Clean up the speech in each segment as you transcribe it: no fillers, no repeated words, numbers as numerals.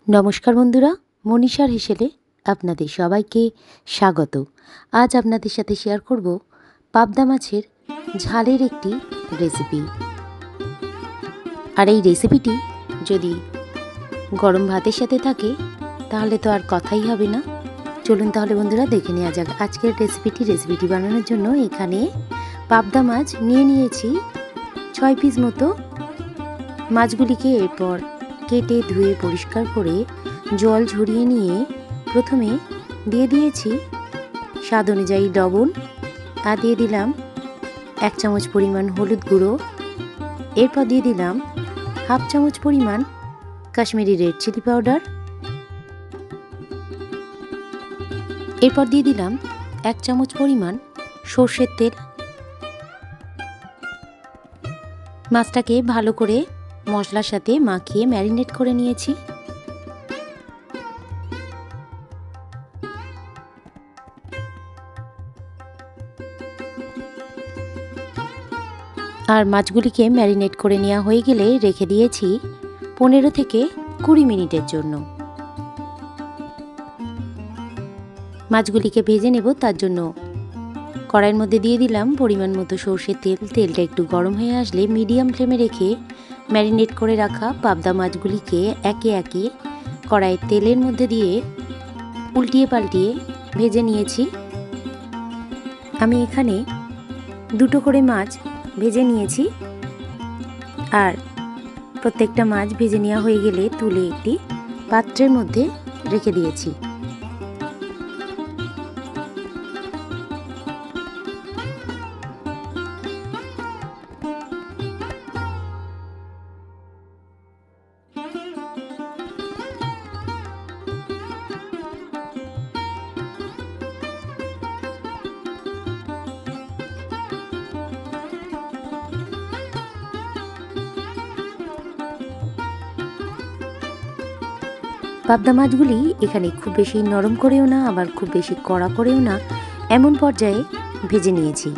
নমস্কার বন্ধুরা, মনীষার হেসেলে আপনাদের সবাইকে স্বাগত। আজ আপনাদের সাথে শেয়ার করব পাবদা মাছের ঝালের একটি রেসিপি। আর এই রেসিপিটি যদি গরম ভাতের সাথে থাকে তাহলে তো আর কথাই হবে না। চলুন তাহলে বন্ধুরা দেখে নেওয়া যাক আজকের রেসিপিটি বানানোর জন্য এখানে পাবদা মাছ নিয়েছি 6 পিস মতো। মাছগুলিকে এরপর কেটে ধুয়ে পরিষ্কার করে জল ঝরিয়ে নিয়ে প্রথমে দিয়ে দিয়েছি স্বাদ অনুযায়ী লবণ, আর দিয়ে দিলাম 1 চামচ পরিমাণ হলুদ গুঁড়ো। এরপর দিয়ে দিলাম হাফ চামচ পরিমাণ কাশ্মীরি রেড চিলি পাউডার। এরপর দিয়ে দিলাম 1 চামচ পরিমাণ সর্ষের তেল। মাছটাকে ভালো করে মশলার সাথে মাখিয়ে ম্যারিনেট করে নিয়েছি। আর মাছগুলিকে ম্যারিনেট করে নেওয়া হয়ে গেলে রেখে দিয়েছি 15 থেকে 20 মিনিটের জন্য। মাছগুলিকে ভেজে নেব, তার জন্য কড়াইয়ের মধ্যে দিয়ে দিলাম পরিমাণ মতো সর্ষের তেল। তেলটা একটু গরম হয়ে আসলে মিডিয়াম ফ্লেমে রেখে ম্যারিনেট করে রাখা পাবদা মাছগুলিকে একে একে কড়াইয়ের তেলের মধ্যে দিয়ে উল্টিয়ে পাল্টিয়ে ভেজে নিয়েছি। আমি এখানে 2টো করে মাছ ভেজে নিয়েছি। আর প্রত্যেকটা মাছ ভেজে নেওয়া হয়ে গেলে তুলে একটি পাত্রের মধ্যে রেখে দিয়েছি। পাবদা মাছগুলি এখানে খুব বেশি নরম করেও না, আবার খুব বেশি কড়া করেও না, এমন পর্যায়ে ভেজে নিয়েছি।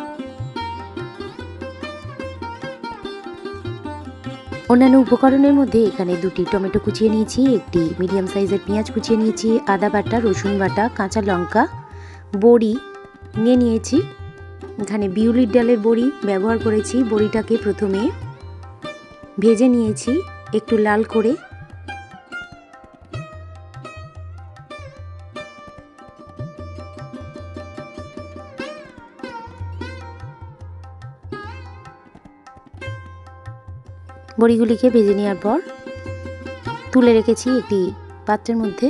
অন্যান্য উপকরণের মধ্যে এখানে 2টি টমেটো কুচিয়ে নিয়েছি, একটি মিডিয়াম সাইজের পেঁয়াজ কুচিয়ে নিয়েছি, আদা বাটা, রসুন বাটা, কাঁচা লঙ্কা, বড়ি নিয়েছি। এখানে বিউলির ডালের বড়ি ব্যবহার করেছি। বড়িটাকে প্রথমে ভেজে নিয়েছি একটু লাল করে। বড়িগুলিকে ভেজে নেওয়ার পর তুলে রেখেছি একটি পাত্রের মধ্যে।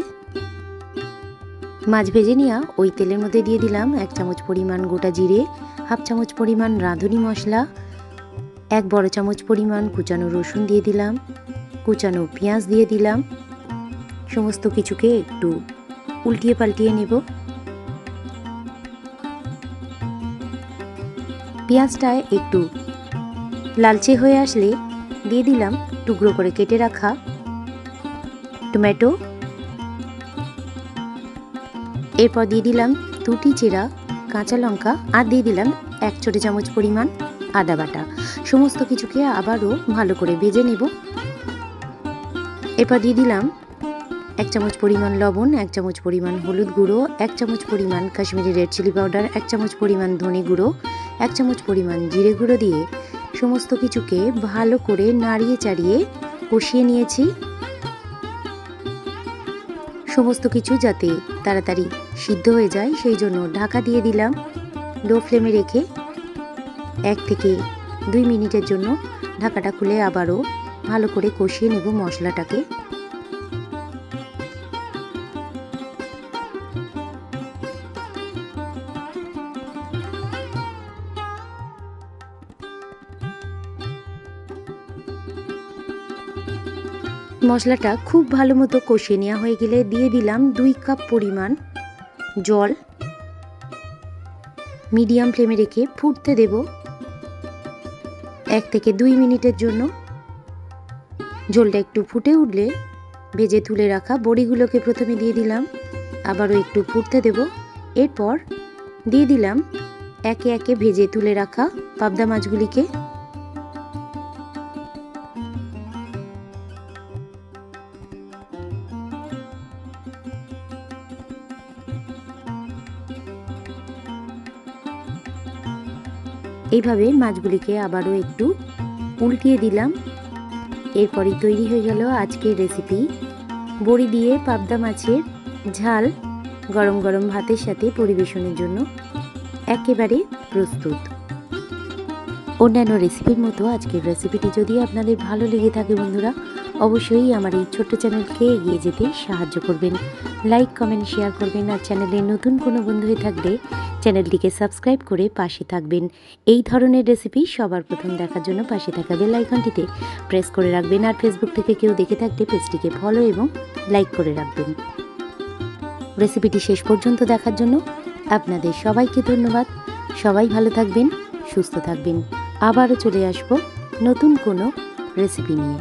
মাছ ভেজে নেওয়া ওই তেলের মধ্যে দিয়ে দিলাম 1 চামচ পরিমাণ গোটা জিরে, হাফ চামচ পরিমাণ রাঁধুনি মশলা, 1 বড় চামচ পরিমাণ কুচানো রসুন দিয়ে দিলাম, কুচানো পেঁয়াজ দিয়ে দিলাম। সমস্ত কিছুকে একটু উল্টিয়ে পাল্টিয়ে নেব। পেঁয়াজটা একটু লালচে হয়ে আসলে দিয়ে দিলাম টুকরো করে কেটে রাখা টমেটো। এরপর দিয়ে দিলাম 2টি চেরা কাঁচা লঙ্কা, আর দিয়ে দিলাম 1 ছোট চামচ পরিমাণ আদা বাটা। সমস্ত কিছুকে আবারও ভালো করে ভেজে নেব। এরপর দিয়ে দিলাম 1 চামচ পরিমাণ লবণ, 1 চামচ পরিমাণ হলুদ গুঁড়ো, 1 চামচ পরিমাণ কাশ্মীরি রেড চিলি পাউডার, 1 চামচ পরিমাণ ধনে গুঁড়ো, 1 চামচ পরিমাণ জিরে গুঁড়ো দিয়ে সমস্ত কিছুকে ভালো করে নাড়িয়ে চাড়িয়ে কষিয়ে নিয়েছি। সমস্ত কিছু যাতে তাড়াতাড়ি সিদ্ধ হয়ে যায় সেই জন্য ঢাকা দিয়ে দিলাম লো ফ্লেমে রেখে। 1 থেকে 2 মিনিটের জন্য ঢাকাটা খুলে আবারও ভালো করে কষিয়ে নেব মশলাটাকে। মশলাটা খুব ভালো মতো কষিয়ে নেওয়া হয়ে গেলে দিয়ে দিলাম 2 কাপ পরিমাণ জল। মিডিয়াম ফ্লেমে রেখে ফুটতে দেব 1 থেকে 2 মিনিটের জন্য। ঝোলটা একটু ফুটে উঠলে ভেজে তুলে রাখা বড়িগুলোকে প্রথমে দিয়ে দিলাম, আবারও একটু ফুটতে দেব। এরপর দিয়ে দিলাম একে একে ভেজে তুলে রাখা পাবদা মাছগুলিকে। এইভাবে মাছগুলিকে আবারও একটু উল্টিয়ে দিলাম। এরপরই তৈরি হয়ে গেল আজকের রেসিপি, বড়ি দিয়ে পাবদা মাছের ঝাল। গরম গরম ভাতের সাথে পরিবেশনের জন্য একেবারে প্রস্তুত। অন্যান্য রেসিপির মতো আজকের রেসিপিটি যদি আপনাদের ভালো লেগে থাকে বন্ধুরা, অবশ্যই আমার এই ছোট্ট চ্যানেলকে এগিয়ে যেতে সাহায্য করবেন, লাইক কমেন্ট শেয়ার করবেন। আর চ্যানেলে নতুন কোনো বন্ধু হয়ে থাকলে চ্যানেলটিকে সাবস্ক্রাইব করে পাশে থাকবেন। এই ধরনের রেসিপি সবার প্রথম দেখার জন্য পাশে থাকা বেল আইকনটিতে প্রেস করে রাখবেন। আর ফেসবুক থেকে কেউ দেখে থাকলে পেজটিকে ফলো এবং লাইক করে রাখবেন। রেসিপিটি শেষ পর্যন্ত দেখার জন্য আপনাদের সবাইকে ধন্যবাদ। সবাই ভালো থাকবেন, সুস্থ থাকবেন। আবারও চলে আসব নতুন কোনো রেসিপি নিয়ে।